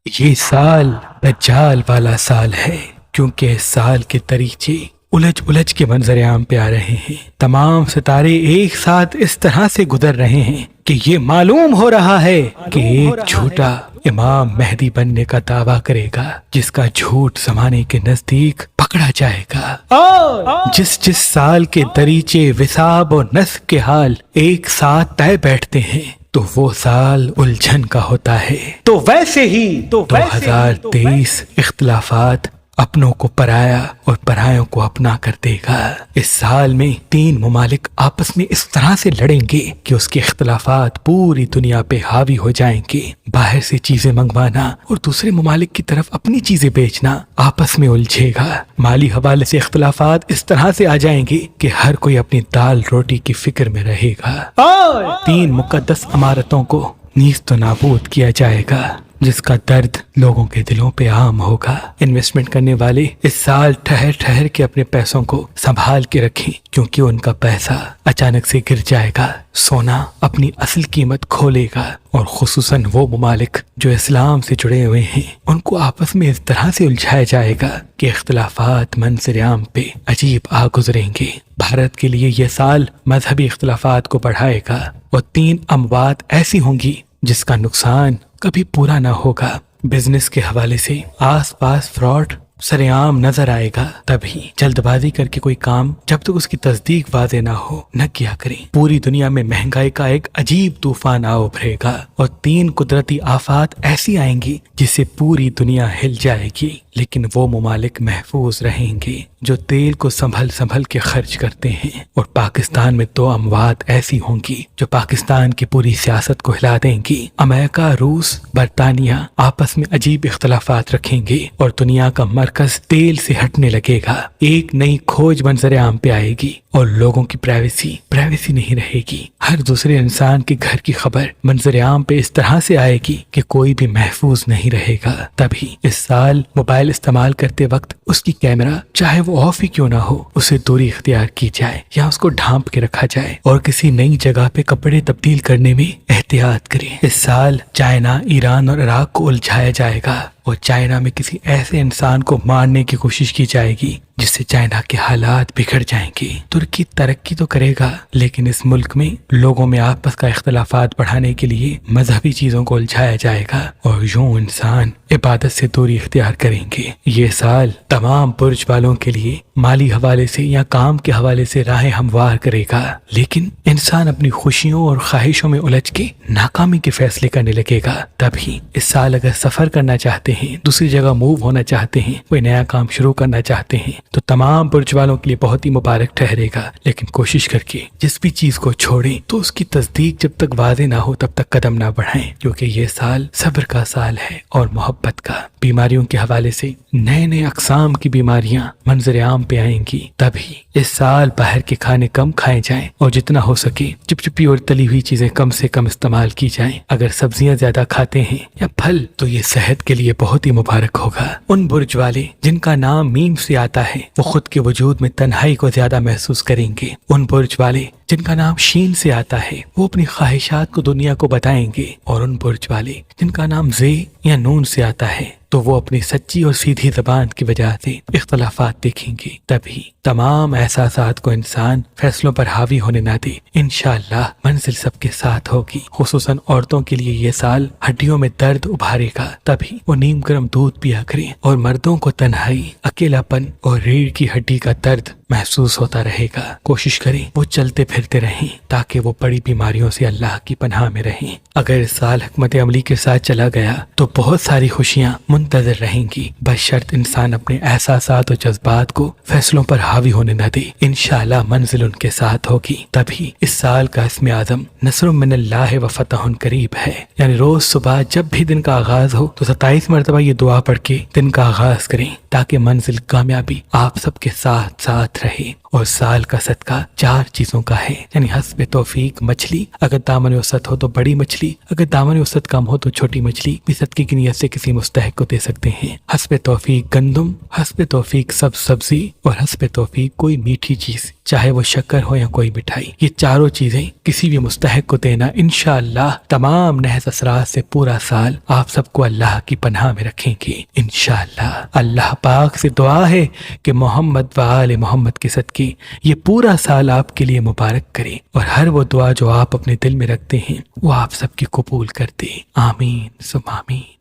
یہ سال دجال والا سال ہے، کیونکہ اس سال کے دریچے الجھ الجھ کے منظر عام پہ آ رہے ہیں۔ تمام ستارے ایک ساتھ اس طرح سے گزر رہے ہیں کہ یہ معلوم ہو رہا ہے کہ ایک جھوٹا امام مہدی بننے کا دعویٰ کرے گا، جس کا جھوٹ زمانے کے نزدیک پکڑا جائے گا۔ جس سال کے دریچے وثاب و نصب کے حال ایک ساتھ طے بیٹھتے ہیں تو وہ سال الجھن کا ہوتا ہے۔ تو ویسے ہی 2023 اختلافات اپنوں کو پرایا اور پرایوں کو اپنا کر دے گا۔ اس سال میں 3 ممالک آپس میں اس طرح سے لڑیں گے کہ اس کے اختلافات پوری دنیا پہ حاوی ہو جائیں گے۔ باہر سے چیزیں منگوانا اور دوسرے ممالک کی طرف اپنی چیزیں بیچنا آپس میں الجھے گا۔ مالی حوالے سے اختلافات اس طرح سے آ جائیں گے کہ ہر کوئی اپنی دال روٹی کی فکر میں رہے گا۔ 3 مقدس عمارتوں کو نیست و نابود کیا جائے گا، جس کا درد لوگوں کے دلوں پہ عام ہوگا۔ انویسٹمنٹ کرنے والے اس سال ٹھہر ٹھہر کے اپنے پیسوں کو سنبھال کے رکھیں، کیونکہ ان کا پیسہ اچانک سے گر جائے گا۔ سونا اپنی اصل قیمت کھولے گا، اور خصوصاً وہ ممالک جو اسلام سے جڑے ہوئے ہیں ان کو آپس میں اس طرح سے الجھایا جائے گا کہ اختلافات منظر عام پہ عجیب آ گزریں گے۔ بھارت کے لیے یہ سال مذہبی اختلافات کو بڑھائے گا، اور 3 اموات ایسی ہوں گی جس کا نقصان کبھی پورا نہ ہوگا۔ بزنس کے حوالے سے آس پاس فراڈ سر عام نظر آئے گا، تبھی جلد بازی کر کے کوئی کام جب تک اس کی تصدیق واضح نہ ہو نہ کیا کریں۔ پوری دنیا میں مہنگائی کا ایک عجیب طوفان آ ابھرے گا، اور 3 قدرتی آفات ایسی آئیں گی جس سے پوری دنیا ہل جائے گی، لیکن وہ ممالک محفوظ رہیں گے جو تیل کو سنبھل کے خرچ کرتے ہیں۔ اور پاکستان میں 2 اموات ایسی ہوں گی جو پاکستان کی پوری سیاست کو ہلا دیں گی۔ امریکہ، روس، برطانیہ آپس میں عجیب اختلافات رکھیں گے، اور دنیا کا مرکز تیل سے ہٹنے لگے گا۔ ایک نئی کھوج منظر عام پہ آئے گی، اور لوگوں کی پرائیویسی نہیں رہے گی۔ ہر دوسرے انسان کے گھر کی خبر منظر عام پہ اس طرح سے آئے گی کہ کوئی بھی محفوظ نہیں رہے گا۔ تبھی اس سال موبائل استعمال کرتے وقت اس کی کیمرہ چاہے وہ آف ہی کیوں نہ ہو، اسے دوری اختیار کی جائے یا اس کو ڈھانپ کے رکھا جائے، اور کسی نئی جگہ پہ کپڑے تبدیل کرنے میں احتیاط کریں۔ اس سال چائنا، ایران اور عراق کو الجھایا جائے گا، اور چائنا میں کسی ایسے انسان کو مارنے کی کوشش کی جائے گی جس سے چائنا کے حالات بگڑ جائیں گے۔ ترکی ترقی تو کرے گا، لیکن اس ملک میں لوگوں میں آپس کا اختلافات بڑھانے کے لیے مذہبی چیزوں کو الجھایا جائے گا، اور یوں انسان عبادت سے دوری اختیار کریں گے۔ یہ سال تمام برج والوں کے لیے مالی حوالے سے یا کام کے حوالے سے راہیں ہموار کرے گا، لیکن انسان اپنی خوشیوں اور خواہشوں میں الجھ کے ناکامی کے فیصلے کرنے لگے گا۔ تبھی اس سال اگر سفر کرنا چاہتے ہیں، دوسری جگہ موو ہونا چاہتے ہیں، کوئی نیا کام شروع کرنا چاہتے ہیں، تو تمام برج والوں کے لیے بہت ہی مبارک ٹھہرے گا، لیکن کوشش کر کے جس بھی چیز کو چھوڑیں تو اس کی تصدیق جب تک واضح نہ ہو تب تک قدم نہ بڑھائیں، کیونکہ یہ سال صبر کا سال ہے اور محبت کا۔ بیماریوں کے حوالے سے نئے اقسام کی بیماریاں منظر عام پہ آئیں گی۔ تبھی اس سال باہر کے کھانے کم کھائے جائیں، اور جتنا ہو سکے چپچپی اور تلی ہوئی چیزیں کم سے کم استعمال کی جائیں۔ اگر سبزیاں زیادہ کھاتے ہیں یا پھل تو یہ صحت کے لیے بہت ہی مبارک ہوگا۔ ان برج والے جن کا نام میم سے آتا ہے وہ خود کے وجود میں تنہائی کو زیادہ محسوس کریں گے۔ ان برج والے جن کا نام شین سے آتا ہے وہ اپنی خواہشات کو دنیا کو بتائیں گے، اور ان برج والے جن کا نام زے یا نون سے آتا ہے تو وہ اپنی سچی اور سیدھی زبان کی وجہ سے اختلافات دیکھیں گے۔ تبھی تمام احساسات کو انسان فیصلوں پر حاوی ہونے نہ دے، انشاءاللہ منزل سب کے ساتھ ہوگی۔ خصوصاً عورتوں کے لیے یہ سال ہڈیوں میں درد ابھارے گا، تبھی وہ نیم گرم دودھ پیا کریں، اور مردوں کو تنہائی، اکیلا پن اور ریڑھ کی ہڈی کا درد محسوس ہوتا رہے گا۔ کوشش کریں وہ چلتے پھرتے رہیں تاکہ وہ بڑی بیماریوں سے اللہ کی پناہ میں رہیں۔ اگر اس سال حکمت عملی کے ساتھ چلا گیا تو بہت ساری خوشیاں منتظر رہیں گی، بشرط انسان اپنے احساسات اور جذبات کو فیصلوں پر حاوی ہونے نہ دے۔ انشاءاللہ منزل ان کے ساتھ ہوگی۔ تبھی اس سال کا اسم اعظم نصر من اللہ و فتح قریب ہے، یعنی روز صبح جب بھی دن کا آغاز ہو تو 27 مرتبہ یہ دعا پڑھ کے دن کا آغاز کریں، تاکہ منزل کامیابی آپ سب کے ساتھ رہے۔ اور سال کا صدقہ 4 چیزوں کا ہے، یعنی حسب توفیق مچھلی، اگر دامن وسعت ہو تو بڑی مچھلی، اگر دامن وسعت کم ہو تو چھوٹی مچھلی بھی صدقے کی نیت سے کسی مستحق کو دے سکتے ہیں۔ حسب توفیق گندم، حسب توفیق سبزی اور حسب توفیق کوئی میٹھی چیز، چاہے وہ شکر ہو یا کوئی مٹھائی، یہ چاروں چیزیں کسی بھی مستحق کو دینا انشاءاللہ تمام نحس اسرار سے پورا سال آپ سب کو اللہ کی پناہ میں رکھیں گے انشاءاللہ۔ اللہ پاک سے دعا ہے کہ محمد و آل محمد کے صدقے یہ پورا سال آپ کے لیے مبارک کرے، اور ہر وہ دعا جو آپ اپنے دل میں رکھتے ہیں وہ آپ سب کی قبول کرتے۔ آمین ثم آمین۔